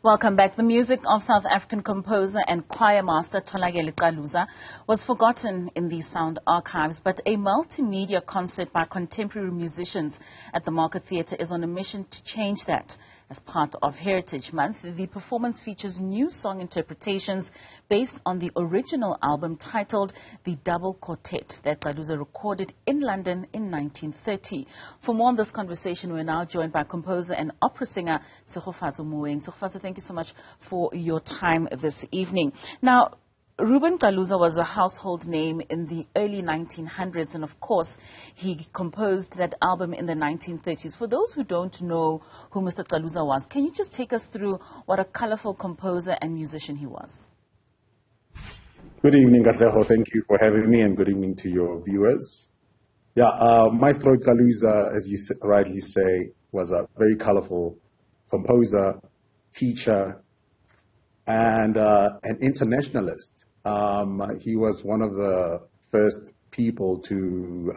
Welcome back. The music of South African composer and choirmaster Tholakele Caluza was forgotten in the sound archives, but a multimedia concert by contemporary musicians at the Market Theatre is on a mission to change that. As part of Heritage Month, the performance features new song interpretations based on the original album titled The Double Quartet that Caluza recorded in London in 1930. For more on this conversation, we're now joined by composer and opera singer Tshegoatso Moeng. Tshegoatso, thank you so much for your time this evening. Now, Ruben Caluza was a household name in the early 1900s, and of course, he composed that album in the 1930s. For those who don't know who Mr. Caluza was, can you just take us through what a colorful composer and musician he was? Good evening, Katlego. Thank you for having me, and good evening to your viewers. Maestro Caluza, as you rightly say, was a very colorful composer, teacher, and an internationalist. He was one of the first people to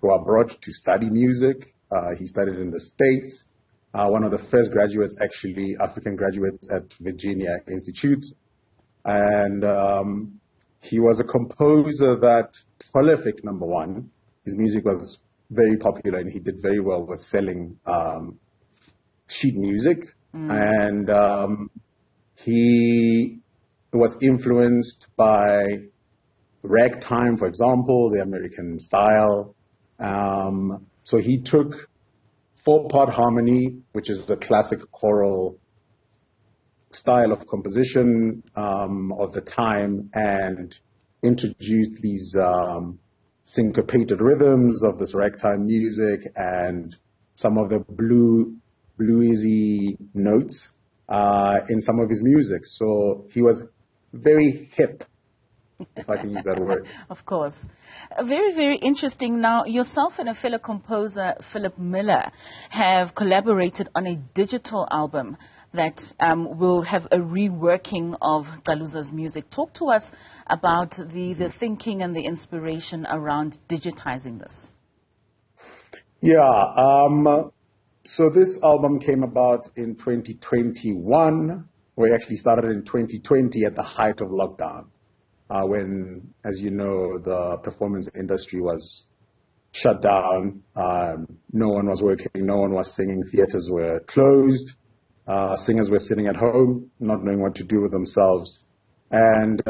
go abroad to study music. He studied in the States. One of the first graduates, actually, African graduates at Virginia Institute. And he was a composer that, prolific, number one. His music was very popular, and he did very well with selling sheet music. And he was influenced by ragtime, for example, the American style. So he took 4-part harmony, which is the classic choral style of composition of the time, and introduced these syncopated rhythms of this ragtime music and some of the bluesy notes in some of his music. So he was very hip, if I can use that word. Of course. Very, very interesting. Now, yourself and a fellow composer, Philip Miller, have collaborated on a digital album that will have a reworking of Caluza's music. Talk to us about the thinking and the inspiration around digitizing this. So this album came about in 2021. We actually started in 2020 at the height of lockdown, when, as you know, the performance industry was shut down. No one was working, no one was singing, theaters were closed, singers were sitting at home, not knowing what to do with themselves. And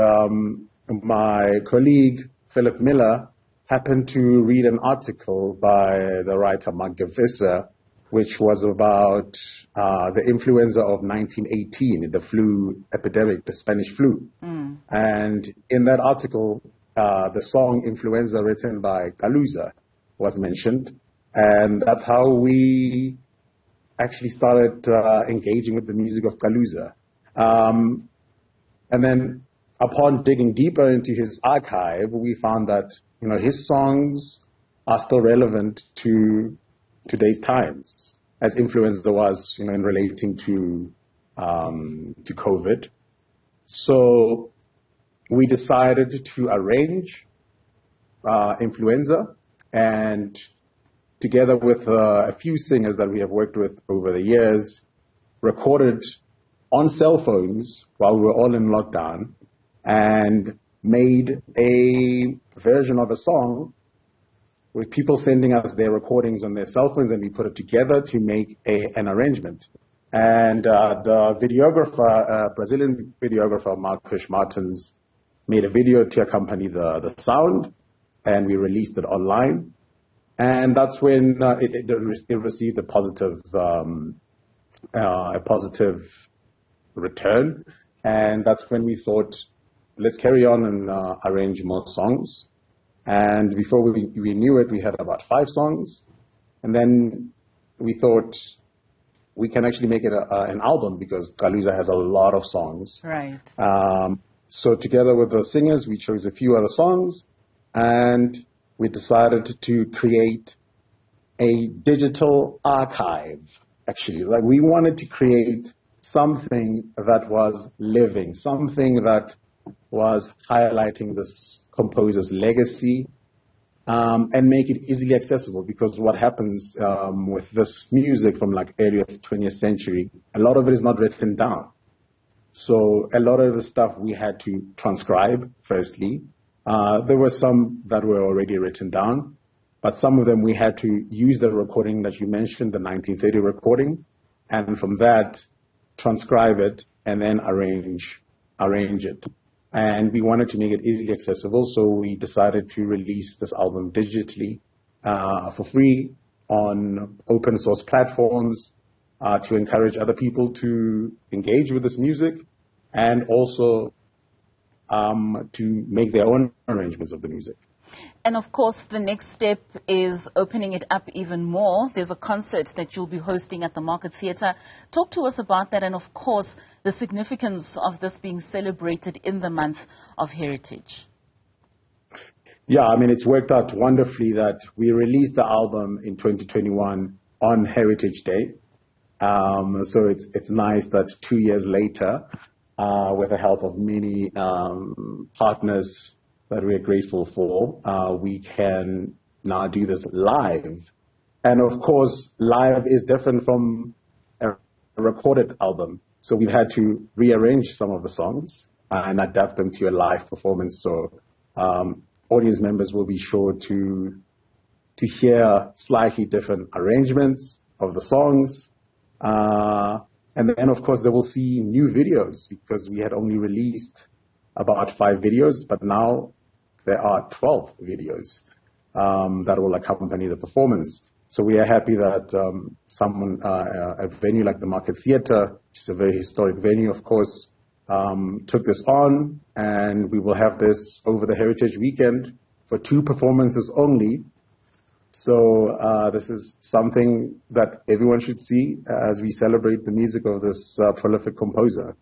my colleague, Philip Miller, happened to read an article by the writer Mark Gavissa, which was about the influenza of 1918, the flu epidemic, the Spanish flu. And in that article, the song Influenza, written by Caluza, was mentioned. And that's how we actually started engaging with the music of Caluza. And then upon digging deeper into his archive, we found that, you know, his songs are still relevant to today's times, as influenza was, you know, in relating to COVID. So we decided to arrange Influenza, and together with a few singers that we have worked with over the years, recorded on cell phones while we were all in lockdown, and made a version of a song with people sending us their recordings on their cell phones, and we put it together to make an arrangement. And the videographer, Brazilian videographer Marcos Martins, made a video to accompany the sound, and we released it online. And that's when it received a positive return. And that's when we thought, let's carry on and arrange more songs. And before we knew it, we had about 5 songs. And then we thought we can actually make it an album, because Caluza has a lot of songs. Right. So together with the singers, we chose a few other songs, and we decided to create a digital archive, actually. Like, we wanted to create something that was living, something that was highlighting this composer's legacy, and make it easily accessible, because what happens with this music from like early 20th century, a lot of it is not written down. So a lot of the stuff we had to transcribe, firstly. There were some that were already written down, but some of them we had to use the recording that you mentioned, the 1930 recording, and from that, transcribe it and then arrange it. And we wanted to make it easily accessible, so we decided to release this album digitally for free on open source platforms to encourage other people to engage with this music, and also to make their own arrangements of the music. And of course, the next step is opening it up even more. There's a concert that you'll be hosting at the Market Theatre. Talk to us about that, and of course, the significance of this being celebrated in the month of Heritage. Yeah, I mean, it's worked out wonderfully that we released the album in 2021 on Heritage Day. So it's nice that 2 years later, with the help of many partners that we are grateful for, we can now do this live. And of course, live is different from a recorded album. So we've had to rearrange some of the songs and adapt them to a live performance. So audience members will be sure to hear slightly different arrangements of the songs. And then, of course, they will see new videos, because we had only released about 5 videos, but now there are 12 videos that will accompany the performance. So we are happy that a venue like the Market Theatre, which is a very historic venue, of course, took this on, and we will have this over the Heritage Weekend for 2 performances only. So this is something that everyone should see as we celebrate the music of this prolific composer.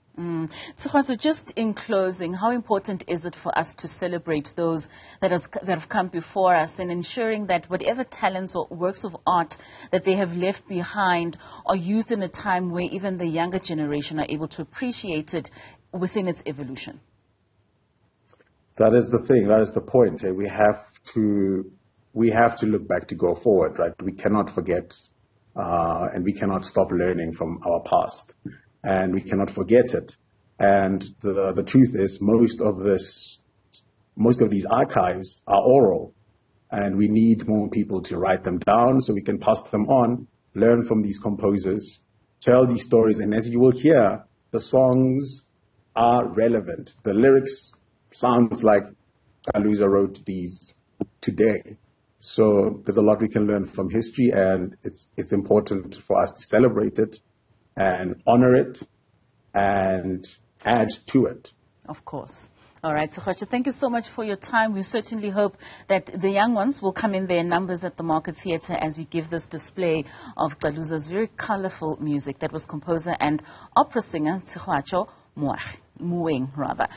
So just in closing, how important is it for us to celebrate those that have come before us, and ensuring that whatever talents or works of art that they have left behind are used in a time where even the younger generation are able to appreciate it within its evolution? That is the thing. That is the point. We have to look back to go forward, right? We cannot forget, and we cannot stop learning from our past, and we cannot forget it. And the truth is, most of these archives are oral, and we need more people to write them down so we can pass them on, learn from these composers, tell these stories, and as you will hear, the songs are relevant. The lyrics sounds like Caluza wrote these today. So there's a lot we can learn from history, and it's important for us to celebrate it and honor it and add to it. Of course. All right, Tshegoatso, thank you so much for your time. We certainly hope that the young ones will come in their numbers at the Market Theatre as you give this display of Caluza's very colorful music. That was composer and opera singer Tshegoatso Moeng, rather.